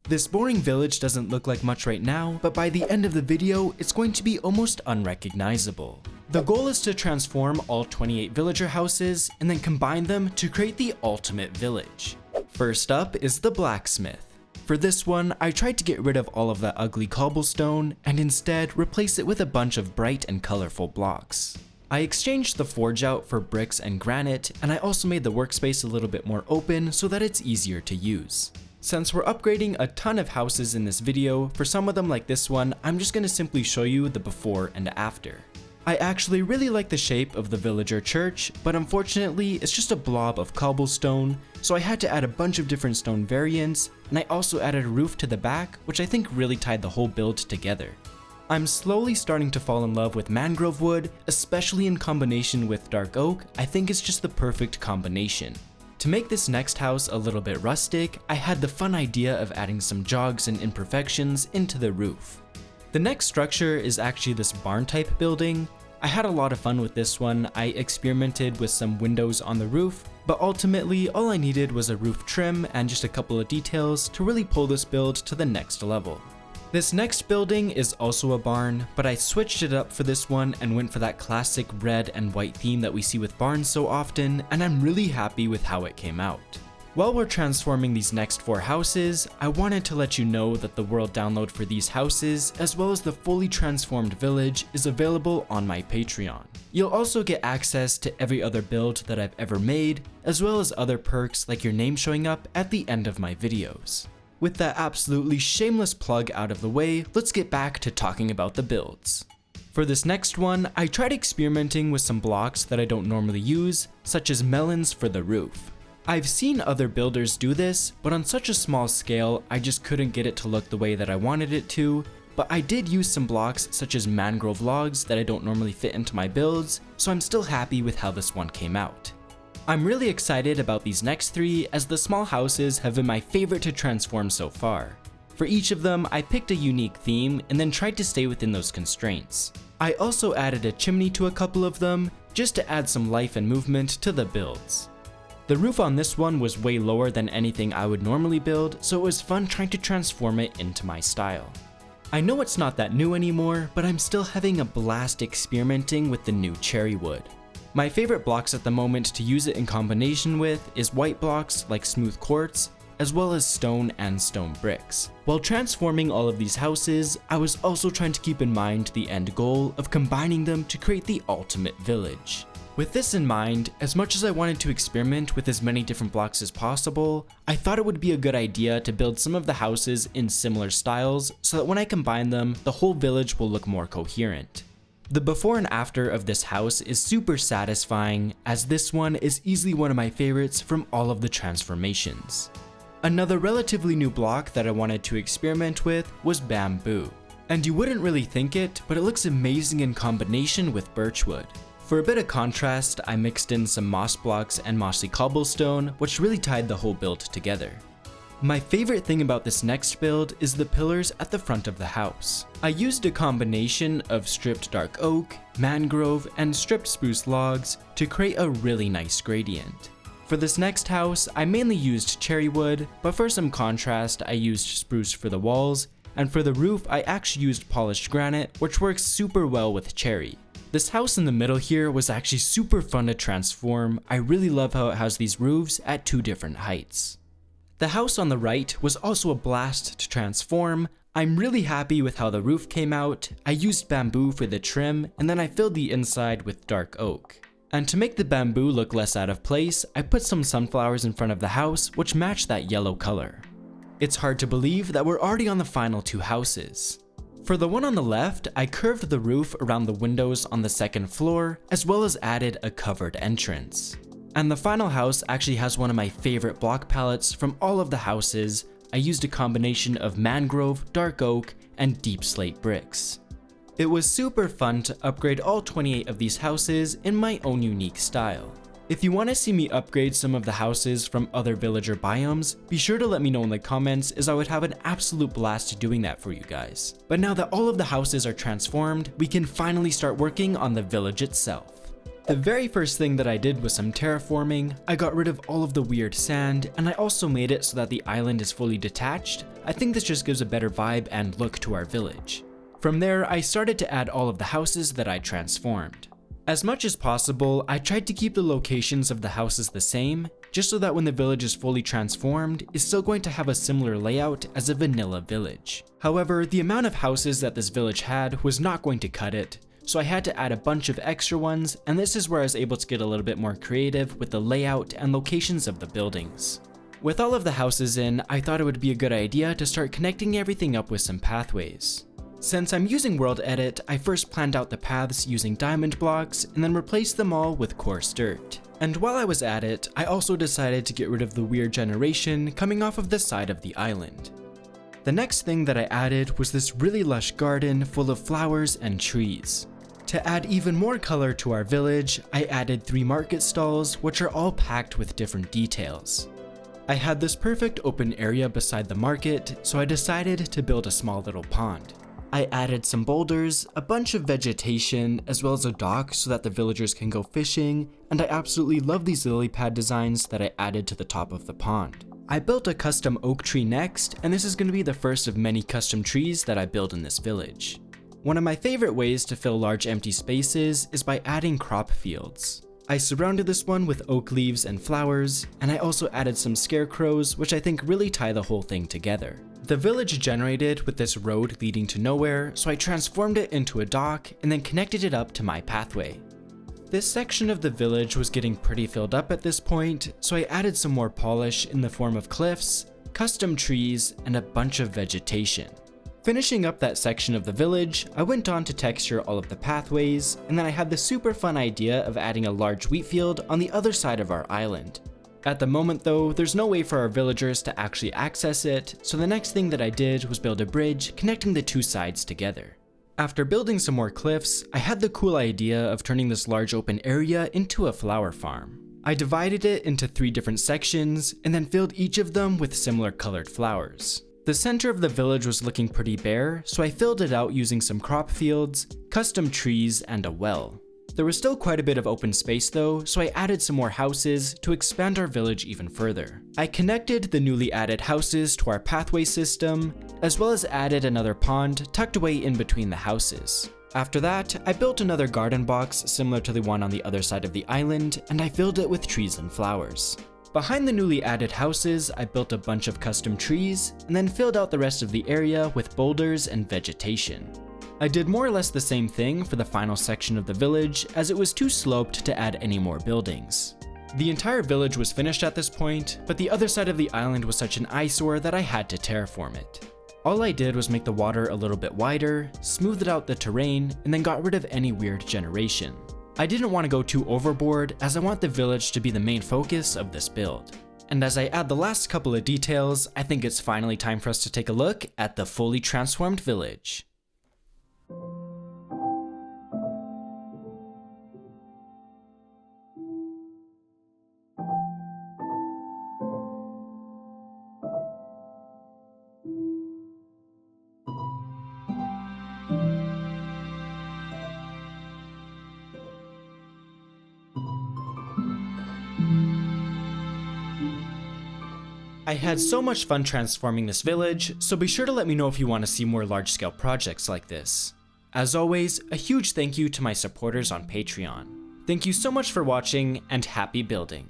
This boring village doesn't look like much right now, but by the end of the video, it's going to be almost unrecognizable. The goal is to transform all 28 villager houses and then combine them to create the ultimate village. First up is the blacksmith. For this one, I tried to get rid of all of that ugly cobblestone and instead replace it with a bunch of bright and colorful blocks. I exchanged the forge out for bricks and granite, and I also made the workspace a little bit more open so that it's easier to use. Since we're upgrading a ton of houses in this video, for some of them like this one, I'm just going to simply show you the before and after. I actually really like the shape of the villager church, but unfortunately it's just a blob of cobblestone, so I had to add a bunch of different stone variants, and I also added a roof to the back, which I think really tied the whole build together. I'm slowly starting to fall in love with mangrove wood, especially in combination with dark oak. I think it's just the perfect combination. To make this next house a little bit rustic, I had the fun idea of adding some jogs and imperfections into the roof. The next structure is actually this barn type building. I had a lot of fun with this one. I experimented with some windows on the roof, but ultimately all I needed was a roof trim and just a couple of details to really pull this build to the next level. This next building is also a barn, but I switched it up for this one and went for that classic red and white theme that we see with barns so often, and I'm really happy with how it came out. While we're transforming these next 4 houses, I wanted to let you know that the world download for these houses, as well as the fully transformed village, is available on my Patreon. You'll also get access to every other build that I've ever made, as well as other perks like your name showing up at the end of my videos. With that absolutely shameless plug out of the way, let's get back to talking about the builds. For this next one, I tried experimenting with some blocks that I don't normally use, such as melons for the roof. I've seen other builders do this, but on such a small scale, I just couldn't get it to look the way that I wanted it to, but I did use some blocks such as mangrove logs that I don't normally fit into my builds, so I'm still happy with how this one came out. I'm really excited about these next 3 as the small houses have been my favorite to transform so far. For each of them, I picked a unique theme and then tried to stay within those constraints. I also added a chimney to a couple of them, just to add some life and movement to the builds. The roof on this one was way lower than anything I would normally build, so it was fun trying to transform it into my style. I know it's not that new anymore, but I'm still having a blast experimenting with the new cherry wood. My favorite blocks at the moment to use it in combination with is white blocks like smooth quartz, as well as stone and stone bricks. While transforming all of these houses, I was also trying to keep in mind the end goal of combining them to create the ultimate village. With this in mind, as much as I wanted to experiment with as many different blocks as possible, I thought it would be a good idea to build some of the houses in similar styles so that when I combine them, the whole village will look more coherent. The before and after of this house is super satisfying, as this one is easily one of my favorites from all of the transformations. Another relatively new block that I wanted to experiment with was bamboo. And you wouldn't really think it, but it looks amazing in combination with birchwood. For a bit of contrast, I mixed in some moss blocks and mossy cobblestone, which really tied the whole build together. My favorite thing about this next build is the pillars at the front of the house. I used a combination of stripped dark oak, mangrove, and stripped spruce logs to create a really nice gradient. For this next house, I mainly used cherry wood, but for some contrast, I used spruce for the walls, and for the roof, I actually used polished granite, which works super well with cherry. This house in the middle here was actually super fun to transform. I really love how it has these roofs at 2 different heights. The house on the right was also a blast to transform. I'm really happy with how the roof came out. I used bamboo for the trim, and then I filled the inside with dark oak. And to make the bamboo look less out of place, I put some sunflowers in front of the house, which match that yellow color. It's hard to believe that we're already on the final 2 houses. For the one on the left, I curved the roof around the windows on the 2nd floor, as well as added a covered entrance. And the final house actually has one of my favorite block palettes from all of the houses. I used a combination of mangrove, dark oak, and deep slate bricks. It was super fun to upgrade all 28 of these houses in my own unique style. If you want to see me upgrade some of the houses from other villager biomes, be sure to let me know in the comments, as I would have an absolute blast doing that for you guys. But now that all of the houses are transformed, we can finally start working on the village itself. The very first thing that I did was some terraforming. I got rid of all of the weird sand, and I also made it so that the island is fully detached. I think this just gives a better vibe and look to our village. From there, I started to add all of the houses that I transformed. As much as possible, I tried to keep the locations of the houses the same, just so that when the village is fully transformed, it's still going to have a similar layout as a vanilla village. However, the amount of houses that this village had was not going to cut it, so I had to add a bunch of extra ones, and this is where I was able to get a little bit more creative with the layout and locations of the buildings. With all of the houses in, I thought it would be a good idea to start connecting everything up with some pathways. Since I'm using World Edit, I first planned out the paths using diamond blocks and then replaced them all with coarse dirt. And while I was at it, I also decided to get rid of the weird generation coming off of the side of the island. The next thing that I added was this really lush garden full of flowers and trees. To add even more color to our village, I added 3 market stalls, which are all packed with different details. I had this perfect open area beside the market, so I decided to build a small little pond. I added some boulders, a bunch of vegetation, as well as a dock so that the villagers can go fishing, and I absolutely love these lily pad designs that I added to the top of the pond. I built a custom oak tree next, and this is going to be the first of many custom trees that I build in this village. One of my favorite ways to fill large empty spaces is by adding crop fields. I surrounded this one with oak leaves and flowers, and I also added some scarecrows, which I think really tie the whole thing together. The village generated with this road leading to nowhere, so I transformed it into a dock and then connected it up to my pathway. This section of the village was getting pretty filled up at this point, so I added some more polish in the form of cliffs, custom trees, and a bunch of vegetation. Finishing up that section of the village, I went on to texture all of the pathways, and then I had the super fun idea of adding a large wheat field on the other side of our island. At the moment though, there's no way for our villagers to actually access it, so the next thing that I did was build a bridge connecting the 2 sides together. After building some more cliffs, I had the cool idea of turning this large open area into a flower farm. I divided it into 3 different sections, and then filled each of them with similar colored flowers. The center of the village was looking pretty bare, so I filled it out using some crop fields, custom trees, and a well. There was still quite a bit of open space though, so I added some more houses to expand our village even further. I connected the newly added houses to our pathway system, as well as added another pond tucked away in between the houses. After that, I built another garden box similar to the one on the other side of the island, and I filled it with trees and flowers. Behind the newly added houses, I built a bunch of custom trees, and then filled out the rest of the area with boulders and vegetation. I did more or less the same thing for the final section of the village, as it was too sloped to add any more buildings. The entire village was finished at this point, but the other side of the island was such an eyesore that I had to terraform it. All I did was make the water a little bit wider, smoothed out the terrain, and then got rid of any weird generation. I didn't want to go too overboard, as I want the village to be the main focus of this build. And as I add the last couple of details, I think it's finally time for us to take a look at the fully transformed village. I had so much fun transforming this village, so be sure to let me know if you want to see more large-scale projects like this. As always, a huge thank you to my supporters on Patreon. Thank you so much for watching, and happy building!